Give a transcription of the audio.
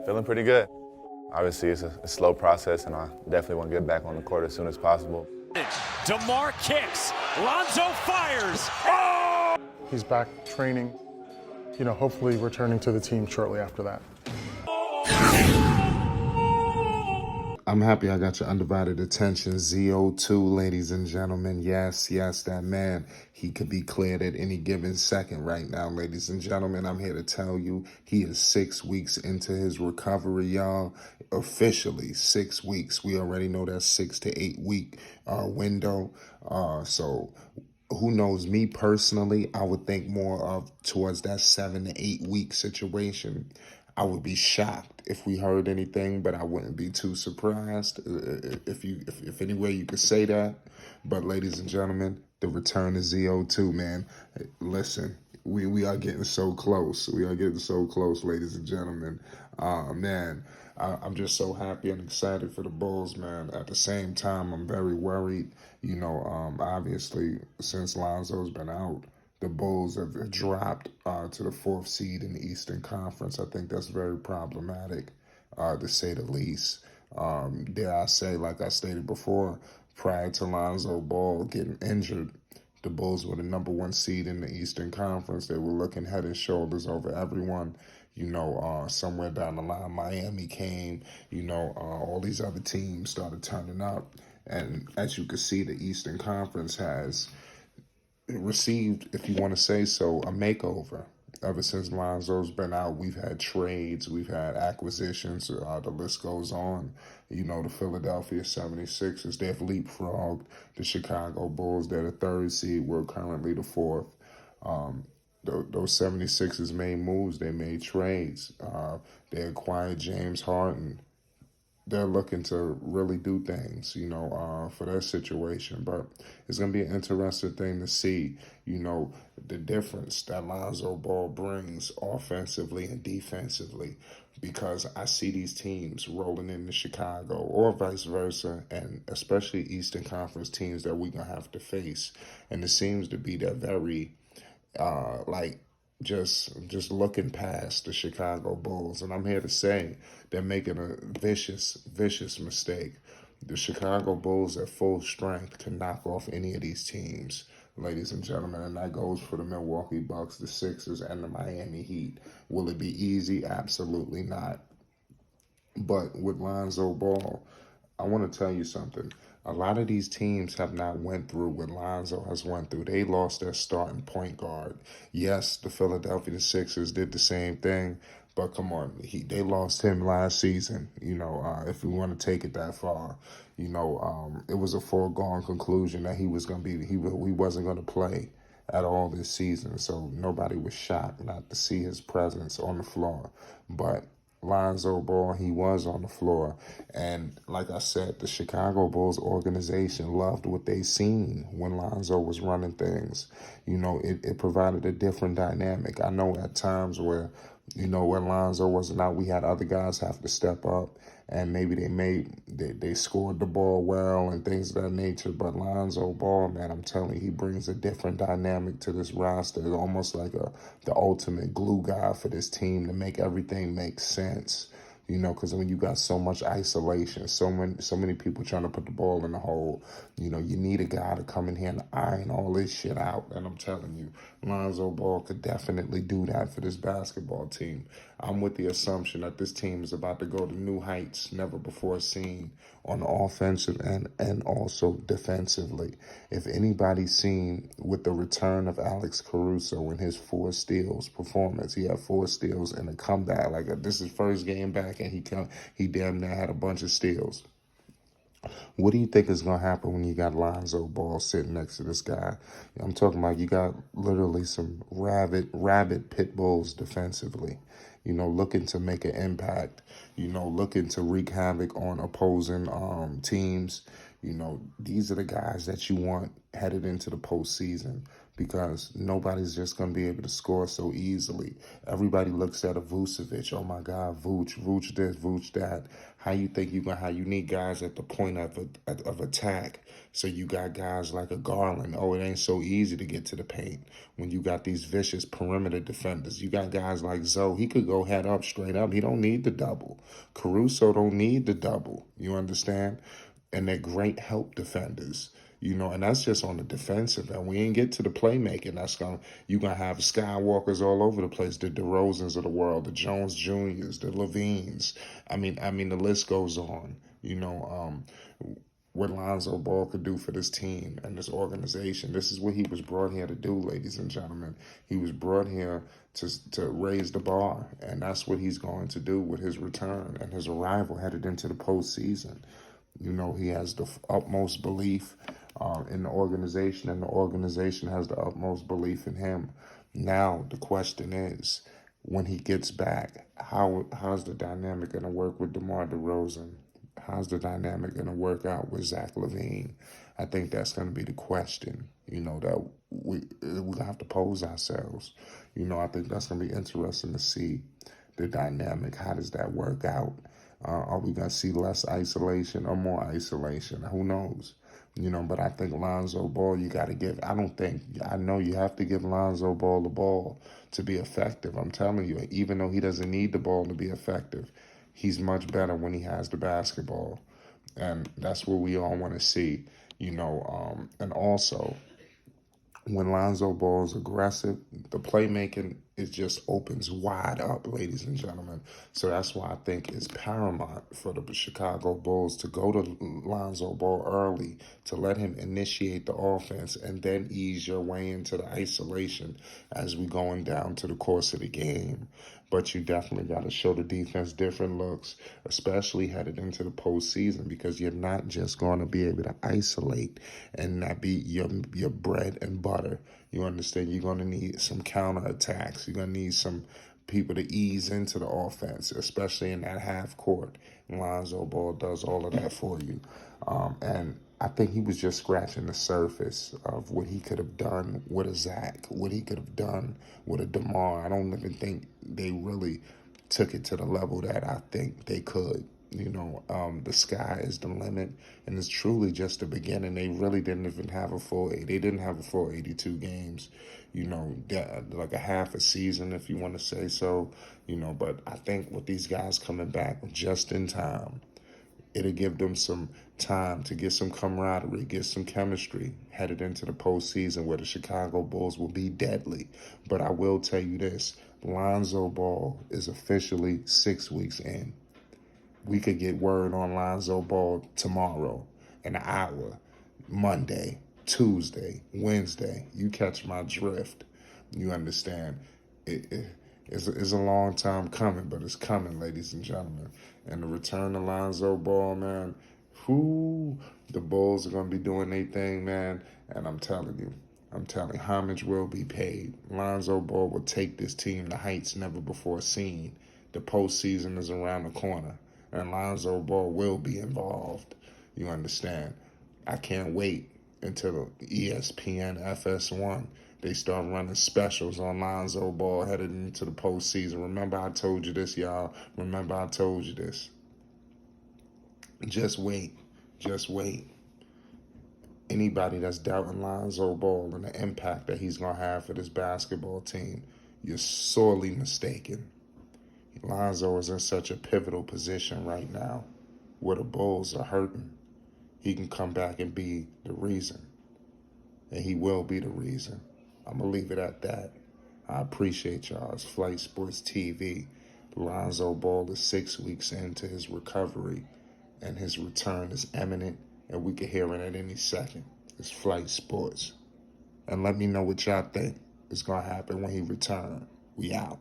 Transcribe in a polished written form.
Feeling pretty good. Obviously, it's a slow process, and I definitely want to get back on the court as soon as possible. DeMar kicks. Lonzo fires. Oh! He's back training, hopefully returning to the team shortly after that. I'm happy I got your undivided attention. ZO2, ladies and gentlemen. Yes, that man. He could be cleared at any given second right now, ladies and gentlemen. I'm here to tell you he is 6 weeks into his recovery, y'all. Officially 6 weeks. We already know that 6 to 8 week window. So who knows, me personally, I would think more of towards that 7 to 8 week situation. I would be shocked if we heard anything, but I wouldn't be too surprised if any way you could say that. But ladies and gentlemen, the return of ZO2, man. Listen, we are getting so close. We are getting so close, ladies and gentlemen. Man, I'm just so happy and excited for the Bulls, man. At the same time, I'm very worried. Obviously, since Lonzo's been out, the Bulls have dropped to the 4th seed in the Eastern Conference. I think that's very problematic, to say the least. Dare I say, like I stated before, prior to Lonzo Ball getting injured, the Bulls were the #1 seed in the Eastern Conference. They were looking head and shoulders over everyone. Somewhere down the line, Miami came. All these other teams started turning up. And as you can see, the Eastern Conference has received, if you want to say so, a makeover. Ever since Lonzo's been out, we've had trades, we've had acquisitions, the list goes on. The Philadelphia 76ers, they've leapfrogged the Chicago Bulls. They're the 3rd seed. We're currently the 4th. Those 76ers made moves. They made trades. They acquired James Harden. They're looking to really do things, for their situation. But it's going to be an interesting thing to see, the difference that Lonzo Ball brings offensively and defensively, because I see these teams rolling into Chicago or vice versa, and especially Eastern Conference teams that we're going to have to face. And it seems to be that very, just looking past the Chicago Bulls. And I'm here to say they're making a vicious mistake. The Chicago Bulls at full strength can knock off any of these teams, ladies and gentlemen, and that goes for the Milwaukee Bucks, the Sixers, and the Miami Heat. Will it be easy? Absolutely not. But with Lonzo Ball, I want to tell you something. A lot of these teams have not went through what Lonzo has went through. They lost their starting point guard. Yes, the Philadelphia Sixers did the same thing, but come on, they lost him last season. If we want to take it that far, it was a foregone conclusion that he wasn't going to play at all this season. So nobody was shocked not to see his presence on the floor. But Lonzo Ball, he was on the floor. And like I said, the Chicago Bulls organization loved what they seen when Lonzo was running things. It provided a different dynamic. I know at times where, when Lonzo wasn't out, we had other guys have to step up, and maybe they scored the ball well and things of that nature. But Lonzo Ball, man, I'm telling you, he brings a different dynamic to this roster. It's almost like the ultimate glue guy for this team to make everything make sense. Because when you got so much isolation, so many people trying to put the ball in the hole, you need a guy to come in here and iron all this shit out. And I'm telling you, Lonzo Ball could definitely do that for this basketball team. I'm with the assumption that this team is about to go to new heights never before seen on the offensive end and also defensively. If anybody's seen with the return of Alex Caruso and his 4 steals performance, he had 4 steals and a comeback. This is first game back, and he damn near had a bunch of steals. What do you think is going to happen when you got Lonzo Ball sitting next to this guy? I'm talking about you got literally some rabid pit bulls defensively, looking to make an impact, looking to wreak havoc on opposing teams. These are the guys that you want headed into the postseason, because nobody's just going to be able to score so easily. Everybody looks at a Vucevic. Oh my God, Vooch this, Vooch that. How you think how you need guys at the point of attack. So you got guys like a Garland. Oh, it ain't so easy to get to the paint when you got these vicious perimeter defenders. You got guys like Zoe. He could go head up, straight up. He don't need the double. Caruso don't need the double. You understand? And they're great help defenders. And that's just on the defensive end. We ain't get to the playmaking. You're gonna have Skywalkers all over the place, the DeRozans of the world, the Jones Juniors, the Levines. I mean, the list goes on. What Lonzo Ball could do for this team and this organization. This is what he was brought here to do, ladies and gentlemen. He was brought here to raise the bar, and that's what he's going to do with his return and his arrival headed into the postseason. He has the utmost belief in the organization, and the organization has the utmost belief in him. Now, the question is, when he gets back, how's the dynamic going to work with DeMar DeRozan? How's the dynamic going to work out with Zach LaVine? I think that's going to be the question, that we're going to have to pose ourselves. I think that's going to be interesting to see the dynamic. How does that work out? Are we going to see less isolation or more isolation? Who knows? But I think Lonzo Ball, I know you have to give Lonzo Ball the ball to be effective. I'm telling you, even though he doesn't need the ball to be effective, he's much better when he has the basketball. And that's what we all want to see, and also, when Lonzo Ball is aggressive, the playmaking just opens wide up, ladies and gentlemen. So that's why I think it's paramount for the Chicago Bulls to go to Lonzo Ball early, to let him initiate the offense, and then ease your way into the isolation as we going down to the course of the game. But you definitely got to show the defense different looks, especially headed into the postseason, because you're not just going to be able to isolate and that be your bread and butter. You understand? You're going to need some counterattacks. You're going to need some people to ease into the offense, especially in that half court. And Lonzo Ball does all of that for you. And I think he was just scratching the surface of what he could have done with a Zach, what he could have done with a DeMar. I don't even think they really took it to the level that I think they could. The sky is the limit, and it's truly just the beginning. They really didn't even have a full 82 games, like a half a season, if you want to say so, but I think with these guys coming back just in time, it'll give them some time to get some camaraderie, get some chemistry headed into the postseason where the Chicago Bulls will be deadly. But I will tell you this, Lonzo Ball is officially 6 weeks in. We could get word on Lonzo Ball tomorrow, an hour, Monday, Tuesday, Wednesday. You catch my drift. You understand? It's a long time coming, but it's coming, ladies and gentlemen. And the return of Lonzo Ball, man, the Bulls are going to be doing their thing, man. And I'm telling you, homage will be paid. Lonzo Ball will take this team to heights never before seen. The postseason is around the corner, and Lonzo Ball will be involved. You understand? I can't wait until ESPN FS1. They start running specials on Lonzo Ball headed into the postseason. Remember I told you this, y'all. Remember I told you this. Just wait. Just wait. Anybody that's doubting Lonzo Ball and the impact that he's going to have for this basketball team, you're sorely mistaken. Lonzo is in such a pivotal position right now where the Bulls are hurting. He can come back and be the reason. And he will be the reason. I'm going to leave it at that. I appreciate y'all. It's Flight Sports TV. Lonzo Ball is 6 weeks into his recovery, and his return is imminent, and we can hear it at any second. It's Flight Sports. And let me know what y'all think is going to happen when he returns. We out.